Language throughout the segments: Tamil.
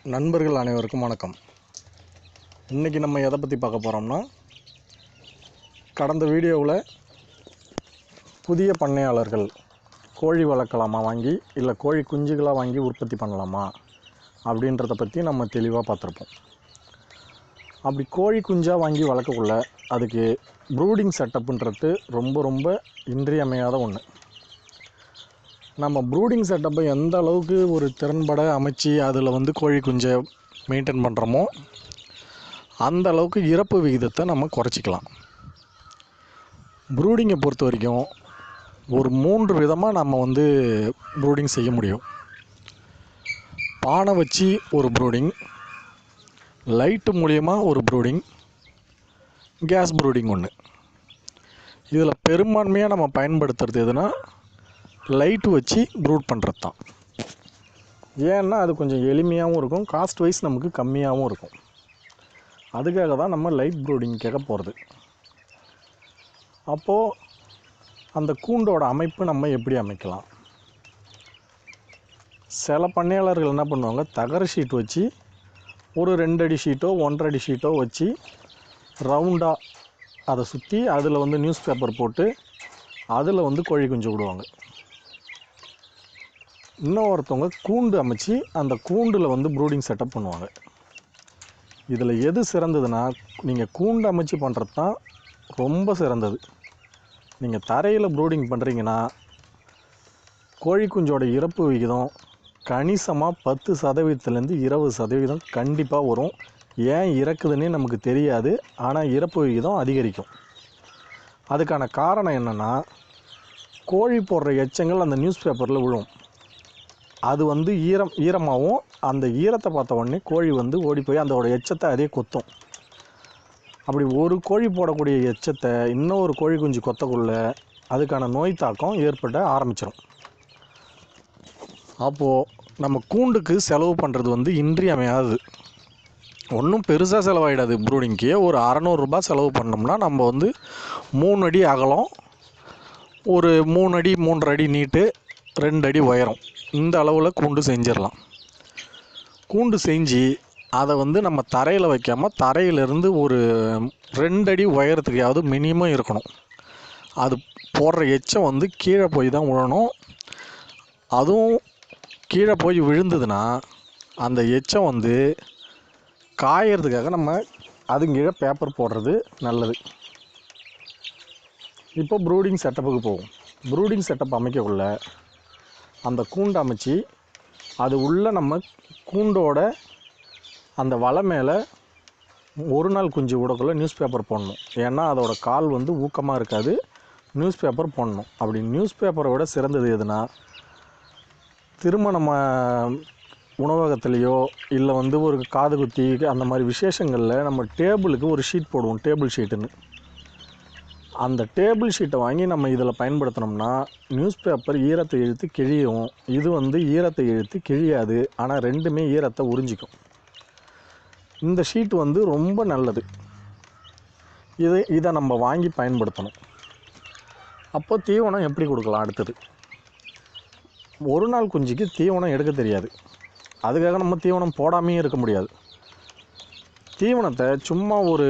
நண்பர்கள் அனைவருக்கும் வணக்கம். இன்றைக்கி நம்ம எதை பற்றி பார்க்க போகிறோம்னா, கடந்த வீடியோவில் புதிய பண்ணையாளர்கள் கோழி வளர்க்கலாமா வாங்கி, இல்லை கோழி குஞ்சுகளாக வாங்கி உற்பத்தி பண்ணலாமா அப்படின்றத பற்றி நம்ம தெளிவாக பார்த்துருப்போம். அப்படி கோழி குஞ்சாக வாங்கி வளர்க்கக்குள்ள அதுக்கு ப்ரூடிங் செட்டப்புன்றது ரொம்ப இன்றியமையாத ஒன்று. நம்ம ப்ரூடிங் செட்டப்பை எந்த அளவுக்கு ஒரு திறன்பட அமைச்சு அதில் கோழி குஞ்சை மெயின்டைன் பண்ணுறோமோ அந்த அளவுக்கு இறப்பு விகிதத்தை நம்ம குறைச்சிக்கலாம். ப்ரூடிங்கை பொறுத்த வரைக்கும் ஒரு 3 விதமாக நம்ம ப்ரூடிங் செய்ய முடியும். பானை வச்சு ஒரு ப்ரூடிங், லைட்டு மூலியமாக ஒரு ப்ரூடிங், கேஸ் ப்ரூடிங் ஒன்று. இதில் பெரும்பான்மையாக நம்ம பயன்படுத்துகிறது எதுனா லைட்டு வச்சு ப்ரூட் பண்ணுறது தான். ஏன்னா அது கொஞ்சம் எளிமையாகவும் இருக்கும், காஸ்ட் வைஸ் நமக்கு கம்மியாகவும் இருக்கும். அதுக்காக தான் நம்ம லைட் ப்ரூடிங்காக போகிறது. அப்போது அந்த கூண்டோட அமைப்பு நம்ம எப்படி அமைக்கலாம்? சில பண்ணையாளர்கள் என்ன பண்ணுவாங்க, தகர ஷீட் வச்சு ஒரு 2 அடி ஷீட்டோ 1.5 அடி ஷீட்டோ வச்சு ரவுண்டாக அதை சுற்றி அதில் நியூஸ் பேப்பர் போட்டு அதில் கோழி குஞ்சு விடுவாங்க. இன்னொருத்தவங்க கூண்டு அமைச்சு அந்த கூண்டில் ப்ரூடிங் செட்டப் பண்ணுவாங்க. இதில் எது சிறந்ததுன்னா, நீங்கள் கூண்டு அமைச்சு பண்ணுறது தான் ரொம்ப சிறந்தது. நீங்கள் தரையில் ப்ரூடிங் பண்ணுறீங்கன்னா கோழி குஞ்சோட இறப்பு விகிதம் கணிசமாக 10% 20% கண்டிப்பாக வரும். ஏன் இறக்குதுன்னே நமக்கு தெரியாது, ஆனால் இறப்பு விகிதம் அதிகரிக்கும். அதுக்கான காரணம் என்னென்னா, கோழி போடுற எச்சங்கள் அந்த நியூஸ் பேப்பரில் விழும். அது ஈரமாகவும், அந்த ஈரத்தை பார்த்த உடனே கோழி ஓடி போய் அதோட எச்சத்தை அதே கொத்தும். அப்படி ஒரு கோழி போடக்கூடிய எச்சத்தை இன்னொரு கோழி குஞ்சு கொத்தக்குள்ள அதுக்கான நோய் தாக்கம் ஏற்பட ஆரம்பிச்சிடும். அப்போது நம்ம கூண்டுக்கு செலவு பண்ணுறது இன்றியமையாதது. ஒன்றும் பெருசாக செலவாயிடாது. ப்ரூடிங்க்கு ஒரு 600 ரூபாய் செலவு பண்ணோம்னா நம்ம 3 அடி அகலம், ஒரு 3 அடி 3.5 அடி நீட்டு, 2 அடி உயரம், இந்த அளவில் கூண்டு செஞ்சிடலாம். கூண்டு செஞ்சு அதை நம்ம தரையில் வைக்காமல் தரையிலேருந்து ஒரு 2 அடி உயரத்துக்கையாவது மினிமம் இருக்கணும். அது போடுற எச்சம் கீழே போய் தான் விழணும். அதுவும் கீழே போய் விழுந்ததுன்னா அந்த எச்சம் காயறதுக்காக நம்ம அது கீழே பேப்பர் போடுறது நல்லது. இப்போ ப்ரூடிங் செட்டப்புக்கு போகும். ப்ரூடிங் செட்டப் அமைக்கக்குள்ள அந்த கூண்டு அமைச்சு அது உள்ளே நம்ம கூண்டோட அந்த வலை மேலே ஒரு நாள் குஞ்சு விடக்குள்ள நியூஸ் பேப்பர் போடணும். ஏன்னா அதோட கால் ஊக்கமாக இருக்காது, நியூஸ் பேப்பர் போடணும். அப்படி நியூஸ் பேப்பரை விட சிறந்தது எதுனா, திருமண உணவகத்துலேயோ இல்லை ஒரு காது குத்தி அந்த மாதிரி விசேஷங்களில் நம்ம டேபிளுக்கு ஒரு ஷீட் போடுவோம், டேபிள் ஷீட்டுன்னு. அந்த டேபிள் ஷீட்டை வாங்கி நம்ம இதில் பயன்படுத்தினோம்னா நியூஸ் பேப்பர் ஈரத்தை இழுத்து கிழியும். இது ஈரத்தை இழுத்து கிழியாது, ஆனால் ரெண்டுமே ஈரத்தை உறிஞ்சிக்கும். இந்த ஷீட் ரொம்ப நல்லது. இதை நம்ம வாங்கி பயன்படுத்தணும். அப்போ தீவனம் எப்படி கொடுக்கலாம்? அடுத்தது, ஒரு நாள் குஞ்சுக்கு தீவனம் எடுக்க தெரியாது. அதுக்காக நம்ம தீவனம் போடாமையும் இருக்க முடியாது. தீவனத்தை சும்மா ஒரு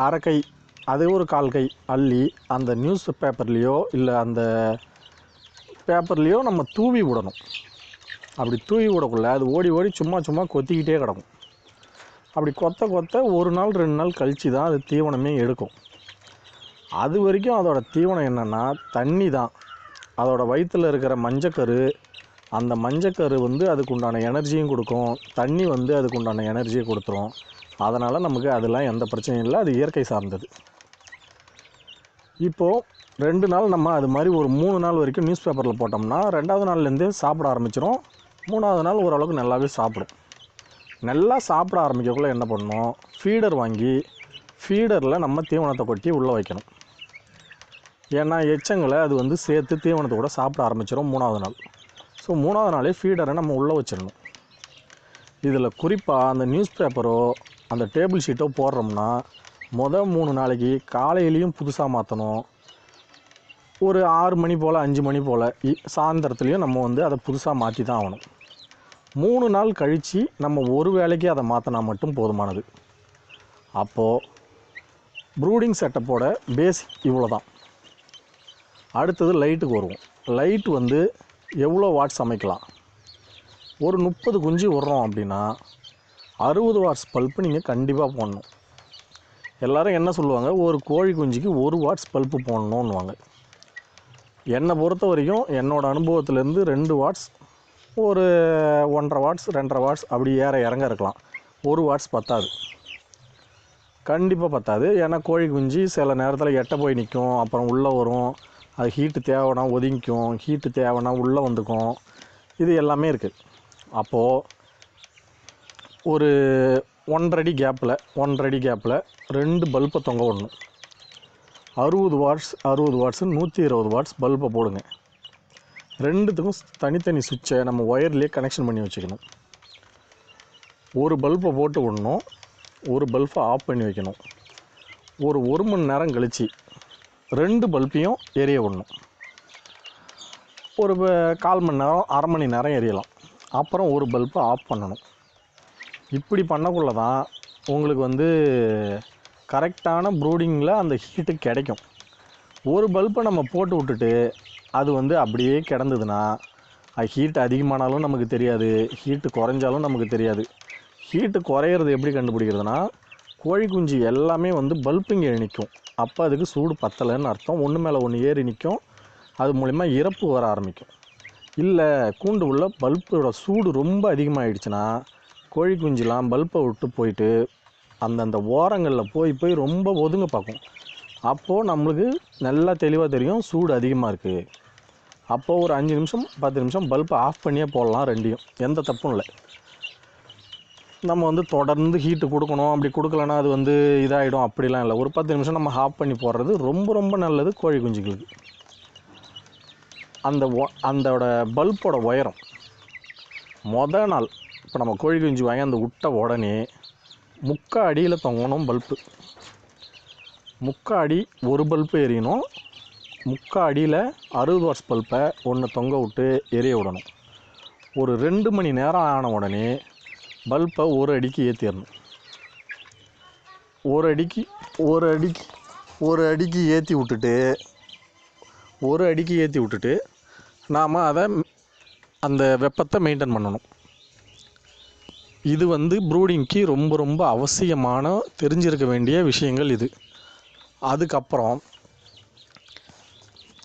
அரைக்கை, அதே ஒரு 1/4 கை அள்ளி அந்த நியூஸ் பேப்பர்லேயோ இல்லை அந்த பேப்பர்லேயோ நம்ம தூவி விடணும். அப்படி தூவி விடக்குள்ள அது ஓடி சும்மா கொத்திக்கிட்டே கிடக்கும். அப்படி கொத்த ஒரு நாள் 2 நாள் கழித்து தான் அது தீவனமே எடுக்கும். அது வரைக்கும் அதோட தீவனம் என்னென்னா தண்ணி தான். அதோட வயிற்றில் இருக்கிற மஞ்சக்கரு, அந்த மஞ்சக்கரு அதுக்கு உண்டான எனர்ஜியும் கொடுக்கும், தண்ணி அதுக்கு உண்டான எனர்ஜியை கொடுத்துரும். அதனால் நமக்கு அதெல்லாம் எந்த பிரச்சனையும் இல்லை, அது இயற்கை சார்ந்தது. இப்போது 2 நாள் நம்ம அது மாதிரி ஒரு 3 நாள் வரைக்கும் நியூஸ் பேப்பரில் போட்டோம்னா 2வது நாள்லேருந்தே சாப்பிட ஆரம்பிச்சிடும். 3வது நாள் ஓரளவுக்கு நல்லாவே சாப்பிடும். நல்லா சாப்பிட ஆரம்பிக்கக்குள்ளே என்ன பண்ணணும், ஃபீடர் வாங்கி ஃபீடரில் நம்ம தீவனத்தை கொட்டி உள்ளே வைக்கணும். ஏன்னா எச்சங்களை அது சேர்த்து தீவனத்தை கூட சாப்பிட ஆரம்பிச்சிடும் 3வது நாள். ஸோ 3வது நாளே ஃபீடரை நம்ம உள்ளே வச்சிடணும். இதில் குறிப்பாக அந்த நியூஸ் பேப்பரோ அந்த டேபிள் ஷீட்டோ போடுறோம்னா 3 நாளைக்கு காலையிலையும் புதுசாக மாற்றணும். ஒரு 6 மணி போல் 5 மணி போல் சாயந்தரத்துலேயும் நம்ம அதை புதுசாக மாற்றி தான் ஆகணும். 3 நாள் கழித்து நம்ம ஒரு வேளைக்கு அதை மாற்றினா மட்டும் போதுமானது. அப்போது ப்ரூடிங் செட்டப்போட பேசிக் இவ்வளோ தான். அடுத்தது லைட்டுக்கு வருவோம். லைட் வந்து எவ்வளோ வாட்ஸ் அமைக்கலாம்? ஒரு 30 குஞ்சு விட்றோம் அப்படின்னா 60 வாட்ஸ் பல்ப்பு நீங்கள் கண்டிப்பாக போடணும். எல்லோரும் என்ன சொல்லுவாங்க, ஒரு கோழி குஞ்சுக்கு 1 வாட்ஸ் பல்ப்பு போடணுன்னுவாங்க. என்னை பொறுத்த வரைக்கும் என்னோடய அனுபவத்துலேருந்து 2 வாட்ஸ், ஒரு 1.5 வாட்ஸ் 2.5 வாட்ஸ் அப்படி ஏற இறங்க இருக்கலாம். 1 வாட்ஸ் பத்தாது, கண்டிப்பாக பத்தாது. ஏன்னா கோழி குஞ்சு சில நேரத்தில் எட்ட போய் நிற்கும், அப்புறம் உள்ளே வரும், அது ஹீட்டு தேவைன்னா ஒதுங்கிக்கும், ஹீட்டு தேவைன்னா உள்ளே வந்துக்கும், இது எல்லாமே இருக்குது. அப்போது ஒரு 1.5 அடி கேப்பில் 2 பல்பை தொங்க விடணும். 60 வாட்ஸ் 120 வாட்ஸ் பல்பை போடுங்க. ரெண்டுத்துக்கும் தனித்தனி சுவிட்சை நம்ம ஒயர்லேயே கனெக்ஷன் பண்ணி வச்சுக்கணும். ஒரு பல்பை போட்டு விடணும், ஒரு பல்பை ஆஃப் பண்ணி வைக்கணும். ஒரு மணி நேரம் கழித்து 2 பல்பையும் எரிய விடணும். ஒரு 1/4 மணி நேரம் 1/2 மணி நேரம் எரியலாம். அப்புறம் ஒரு பல்பை ஆஃப் பண்ணணும். இப்படி பண்ணக்குள்ள தான் உங்களுக்கு வந்து கரெக்டான ப்ரூடிங்கில் அந்த ஹீட்டு கிடைக்கும். ஒரு பல்பை நம்ம போட்டு விட்டுட்டு அது வந்து அப்படியே கிடந்ததுன்னா அது ஹீட்டு அதிகமானாலும் நமக்கு தெரியாது, ஹீட்டு குறைஞ்சாலும் நமக்கு தெரியாது. ஹீட்டு குறையிறது எப்படி கண்டுபிடிக்கிறதுனா, கோழி குஞ்சு எல்லாமே வந்து பல்புங்க நிற்கும். அப்போ அதுக்கு சூடு பத்தலைன்னு அர்த்தம். ஒன்று மேலே ஒன்று ஏறி நிற்கும். அது மூலிமா இறப்பு வர ஆரம்பிக்கும். இல்லை கூண்டு உள்ள பல்போட சூடு ரொம்ப அதிகமாகிடுச்சுன்னா கோழி குஞ்சுலாம் பல்பை விட்டு போயிட்டு அந்தந்த ஓரங்களில் போய் ரொம்ப ஒதுங்க பார்க்கும். அப்போது நம்மளுக்கு நல்லா தெளிவாக தெரியும் சூடு அதிகமாக இருக்குது. அப்போது ஒரு 5 நிமிஷம் 10 நிமிஷம் பல்பை ஆஃப் பண்ணியே போடலாம். ரெண்டையும் எந்த தப்பும் இல்லை. நம்ம வந்து தொடர்ந்து ஹீட்டு கொடுக்கணும், அப்படி கொடுக்கலன்னா அது வந்து இதாகிடும், அப்படிலாம் இல்லை. ஒரு 10 நிமிஷம் நம்ம ஆஃப் பண்ணி போடுறது ரொம்ப ரொம்ப நல்லது கோழி குஞ்சுகளுக்கு. அந்தோட பல்போட உயரம் மொதல் நாள் இப்போ நம்ம கோழி குஞ்சு வாங்கி அந்த விட்ட உடனே 3/4 அடியில் தொங்கணும் பல்பு. 3/4 அடி ஒரு பல்பு எரியணும். 3/4 அடியில் 60 வாட்ஸ் பல்பை ஒன்று தொங்க விட்டு எரிய விடணும். ஒரு 2 மணி நேரம் ஆன உடனே பல்பை ஒரு அடிக்கு ஏற்றிடணும். ஒரு அடிக்கு ஏற்றி விட்டுட்டு நாம் அதை அந்த வெப்பத்தை மெயின்டைன் பண்ணணும். இது வந்து ப்ரூடிங்க்கு ரொம்ப ரொம்ப அவசியமான தெரிஞ்சிருக்க வேண்டிய விஷயங்கள் இது. அதுக்கப்புறம்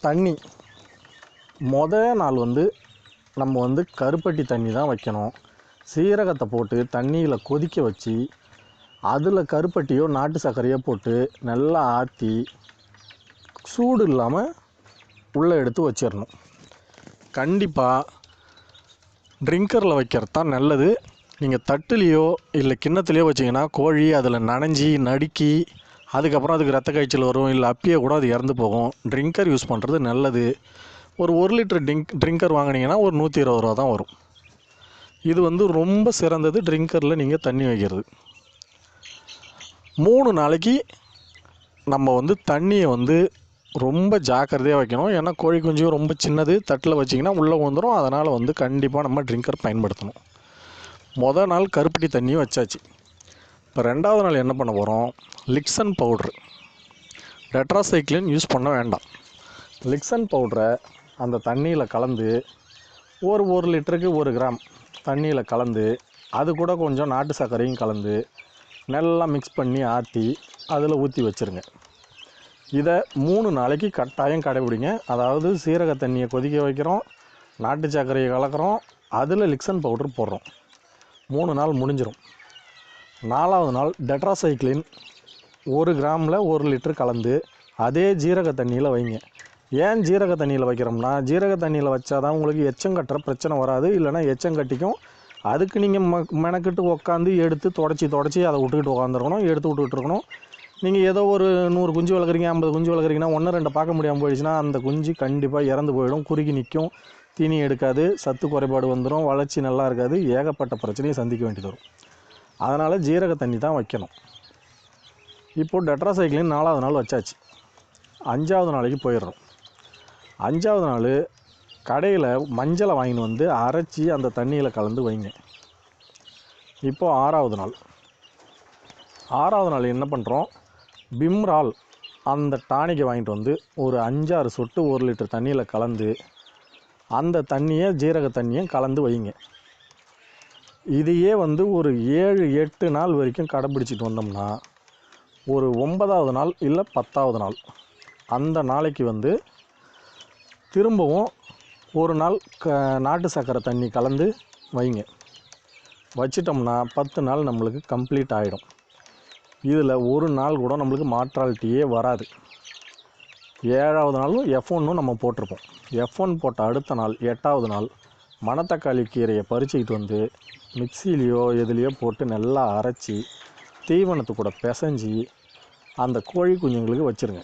தண்ணி நாள் வந்து நம்ம வந்து கருப்பட்டி தண்ணி தான் வைக்கணும். சீரகத்தை போட்டு தண்ணியில் கொதிக்க வச்சு அதில் கருப்பட்டியோ நாட்டு சர்க்கரையோ போட்டு நல்லா ஆற்றி சூடு இல்லாமல் உள்ளே எடுத்து வச்சிடணும். கண்டிப்பாக ட்ரிங்கரில் வைக்கிறது தான் நல்லது. நீங்கள் தட்டுலேயோ இல்லை கிண்ணத்துலேயோ வச்சிங்கன்னா கோழி அதில் நனைஞ்சி நடுக்கி அதுக்கப்புறம் அதுக்கு ரத்த காய்ச்சல் வரும், இல்லை அப்பயே கூட அது இறந்து போகும். ட்ரிங்கர் யூஸ் பண்ணுறது நல்லது. ஒரு 1 லிட்டர் ட்ரிங்கர் வாங்கினீங்கன்னா ஒரு 120 ரூபா தான் வரும். இது வந்து ரொம்ப சிறந்தது ட்ரிங்கரில் நீங்கள் தண்ணி வைக்கிறது. 3 நாளைக்கு நம்ம வந்து தண்ணியை வந்து ரொம்ப ஜாக்கிரதையாக வைக்கணும். ஏன்னா கோழி குஞ்சும் ரொம்ப சின்னது, தட்டில் வச்சிங்கன்னா உள்ளே வந்துடும். அதனால் வந்து கண்டிப்பாக நம்ம ட்ரிங்கர் பயன்படுத்தணும். மொதல் நாள் கருப்பட்டி தண்ணியும் வச்சாச்சு. இப்போ 2வது நாள் என்ன பண்ண போகிறோம், லிக்சன் பவுட்ரு. டெட்ராசைக்ளின் யூஸ் பண்ண வேண்டாம். லிக்சன் பவுட்ரை அந்த தண்ணியில் கலந்து ஒரு லிட்டருக்கு 1 கிராம் தண்ணியில் கலந்து அது கூட கொஞ்சம் நாட்டு சர்க்கரையும் கலந்து நல்லா மிக்ஸ் பண்ணி ஆற்றி அதில் ஊற்றி வச்சுருங்க. இதை 3 நாளைக்கு கட்டாயம் கடைபிடிங்க. அதாவது சீரக தண்ணியை கொதிக்க வைக்கிறோம், நாட்டு சர்க்கரையை கலக்கிறோம், அதில் லிக்சன் பவுட்ரு போடுறோம். 3 நாள் முடிஞ்சிடும். 4வது நாள் டெட்ராசைக்ளின் 1 கிராமில் 1 லிட்டர் கலந்து அதே ஜீரக தண்ணியில் வைங்க. ஏன் ஜீரக தண்ணியில் வைக்கிறோம்னா, ஜீரக தண்ணியில் வச்சா தான் உங்களுக்கு எச்சங்கட்டுற பிரச்சனை வராது. இல்லைனா எச்சங்கட்டிக்கும். அதுக்கு நீங்கள் மெனக்கிட்டு உட்காந்து எடுத்து தொடச்சி அதை விட்டுக்கிட்டு உட்காந்துருக்கணும், எடுத்து விட்டுக்கிட்டு இருக்கணும். நீங்கள் ஏதோ ஒரு 100 குஞ்சு வளர்க்குறீங்க, 50 குஞ்சு வளர்க்குறீங்கன்னா 1 2 பார்க்க முடியாமல் போயிடுச்சுன்னா அந்த குஞ்சு கண்டிப்பாக இறந்து போயிடும், குறுகி நிற்கும், தீனி எடுக்காது, சத்து குறைபாடு வந்துடும், வளர்ச்சி நல்லா இருக்காது, ஏகப்பட்ட பிரச்சனையை சந்திக்க வேண்டியது வரும். அதனால் ஜீரக தண்ணி தான் வைக்கணும். இப்போது டெட்ராசைக்ளின் 4வது நாள் வச்சாச்சு. 5வது நாளைக்கு போயிடுறோம். 5வது நாள் கடையில் மஞ்சளை வாங்கின்னு வந்து அரைச்சி அந்த தண்ணியில் கலந்து வைங்க. இப்போது 6வது நாள் என்ன பண்ணுறோம், பிம்ரால் அந்த டானிக்கை வாங்கிட்டு வந்து ஒரு 5-6 சொட்டு 1 லிட்டர் தண்ணியில் கலந்து அந்த தண்ணியை ஜீரக தண்ணியை கலந்து வைங்க. இதையே வந்து ஒரு 7-8 நாள் வரைக்கும் கடைப்பிடிச்சிட்டு வந்தோம்னா ஒரு 9வது நாள் இல்லை 10வது நாள் அந்த நாளைக்கு வந்து திரும்பவும் ஒரு நாள் நாட்டு சர்க்கரை தண்ணி கலந்து வைங்க. வச்சிட்டோம்னா 10 நாள் நம்மளுக்கு கம்ப்ளீட் ஆகிடும். இதில் ஒரு நாள் கூட நம்மளுக்கு மார்ட்டாலிட்டியே வராது. 7வது நாளும் F1 நம்ம போட்டிருப்போம். F1 போட்ட அடுத்த நாள் 8வது நாள் மணத்தக்காளி கீரையை பறிச்சுக்கிட்டு வந்து மிக்சிலேயோ எதுலேயோ போட்டு நல்லா அரைச்சி தீவனத்து கூட பிசைஞ்சி அந்த கோழி குஞ்சுங்களுக்கு வச்சுருங்க.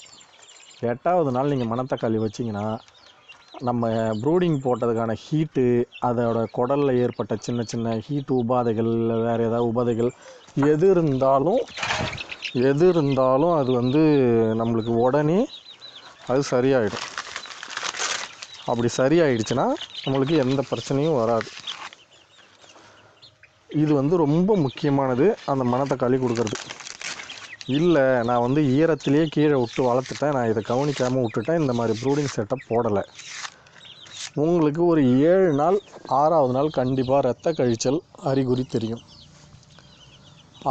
8வது நாள் நீங்கள் மணத்தக்காளி வச்சிங்கன்னா நம்ம ப்ரூடிங் போட்டதுக்கான ஹீட்டு, அதோட குடலில் ஏற்பட்ட சின்ன சின்ன ஹீட்டு உபாதைகள், இல்லை வேறு ஏதாவது உபாதைகள் எது இருந்தாலும் அது வந்து நம்மளுக்கு உடனே அது சரியாயிடும். அப்படி சரியாயிடுச்சுன்னா நம்மளுக்கு எந்த பிரச்சனையும் வராது. இது வந்து ரொம்ப முக்கியமானது அந்த மணத்தக்காளி கொடுக்கறது. இல்லை நான் வந்து ஈரத்திலேயே கீழே விட்டு வளர்த்துட்டேன், நான் இதை கவனிக்காமல் விட்டுட்டேன், இந்த மாதிரி ப்ரூடிங் செட்டப் போடலை, உங்களுக்கு ஒரு 7 நாள் 6வது நாள் கண்டிப்பாக இரத்த கழிச்சல் அறிகுறி தெரியும்.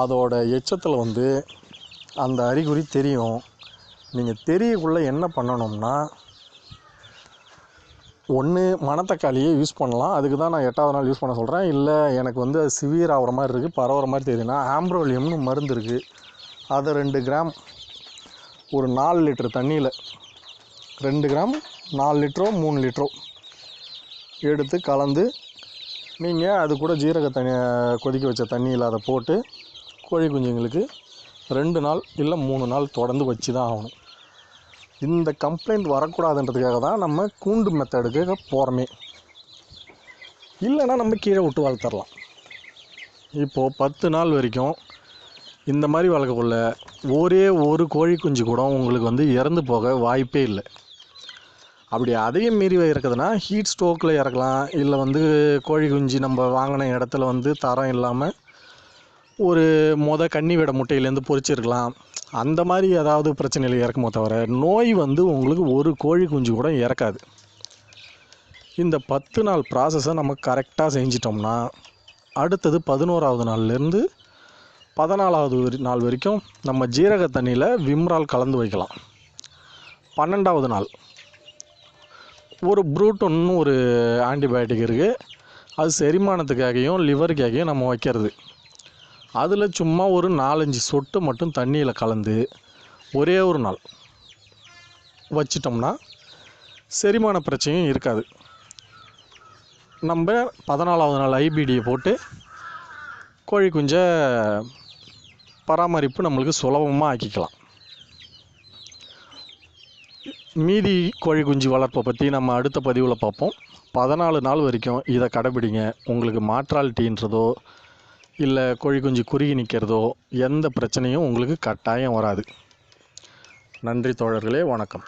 அதோட எச்சத்தில் வந்து அந்த அறிகுறி தெரியும். நீங்கள் தெரியக்குள்ளே என்ன பண்ணணும்னா, ஒன்று மணத்தக்காளியை யூஸ் பண்ணலாம். அதுக்கு தான் நான் 8வது நாள் யூஸ் பண்ண சொல்கிறேன். இல்லை எனக்கு வந்து அது சிவியர் ஆகிற மாதிரி இருக்குது, பரவுற மாதிரி தெரியுதுன்னா ஆம்ப்ரோலியம்னு மருந்து இருக்குது. அதை 2 கிராம் ஒரு 4 லிட்டர் தண்ணியில் 2 கிராம் 4 லிட்டரோ 3 லிட்டரோ எடுத்து கலந்து நீங்கள் அது கூட ஜீரக தண்ணி கொதிக்க வச்ச தண்ணியில் அதை போட்டு கோழி குஞ்சுங்களுக்கு 2 நாள் இல்லை 3 நாள் தொடர்ந்து வச்சு தான் ஆகணும். இந்த கம்ப்ளைண்ட் வரக்கூடாதுன்றதுக்காக தான் நம்ம கூண்டு மெத்தடுக்கு போகிறோமே. இல்லைன்னா நம்ம கீழே விட்டு வளர்த்துடலாம். இப்போது 10 நாள் வரைக்கும் இந்த மாதிரி வளர்க்கக்குள்ள ஒரே ஒரு கோழி குஞ்சு கூட உங்களுக்கு வந்து இறந்து போக வாய்ப்பே இல்லை. அப்படி அதையும் மீறி இறக்குதுன்னா ஹீட் ஸ்ட்ரோக்கில் இறக்கலாம். இல்லை வந்து கோழி குஞ்சு நம்ம வாங்கின இடத்துல வந்து தரம் இல்லாமல் ஒரு கன்னி விட முட்டையிலேருந்து பொரிச்சிருக்கலாம். அந்த மாதிரி ஏதாவது பிரச்சனையில் இறக்குமோ தவிர நோய் வந்து உங்களுக்கு ஒரு கோழி குஞ்சு கூட இறக்காது. இந்த 10 நாள் ப்ராசஸை நம்ம கரெக்டாக செஞ்சிட்டோம்னா அடுத்தது 11வது நாள்லேருந்து 14வது நாள் வரைக்கும் நம்ம ஜீரக தண்ணியில் விம்ரால் கலந்து வைக்கலாம். 12வது நாள் ஒரு ப்ரூட்டோன்னு ஒரு ஆன்டிபயோட்டிக் இருக்குது, அது செரிமானத்துக்காகவும் லிவருக்காகவும் நம்ம வைக்கிறது. அதில் சும்மா ஒரு 4-5 சொட்டு மட்டும் தண்ணியில் கலந்து ஒரே ஒரு நாள் வச்சிட்டோம்னா செரிமான பிரச்சனையும் இருக்காது. நம்ம 14வது நாள் ஐபிடியை போட்டு கோழி குஞ்சை பராமரிப்பு நம்மளுக்கு சுலபமாக ஆக்கிக்கலாம். மீதி கோழி குஞ்சு வளர்ப்பை பற்றி நம்ம அடுத்த பதிவில் பார்ப்போம். 14 நாள் வரைக்கும் இதை கடைப்பிடிங்க. உங்களுக்கு மார்ட்டாலிட்டின்றதோ இல்லை கோழி குஞ்சு குறுகி நிற்கிறதோ எந்த பிரச்சனையும் உங்களுக்கு கட்டாயம் வராது. நன்றி தோழர்களே, வணக்கம்.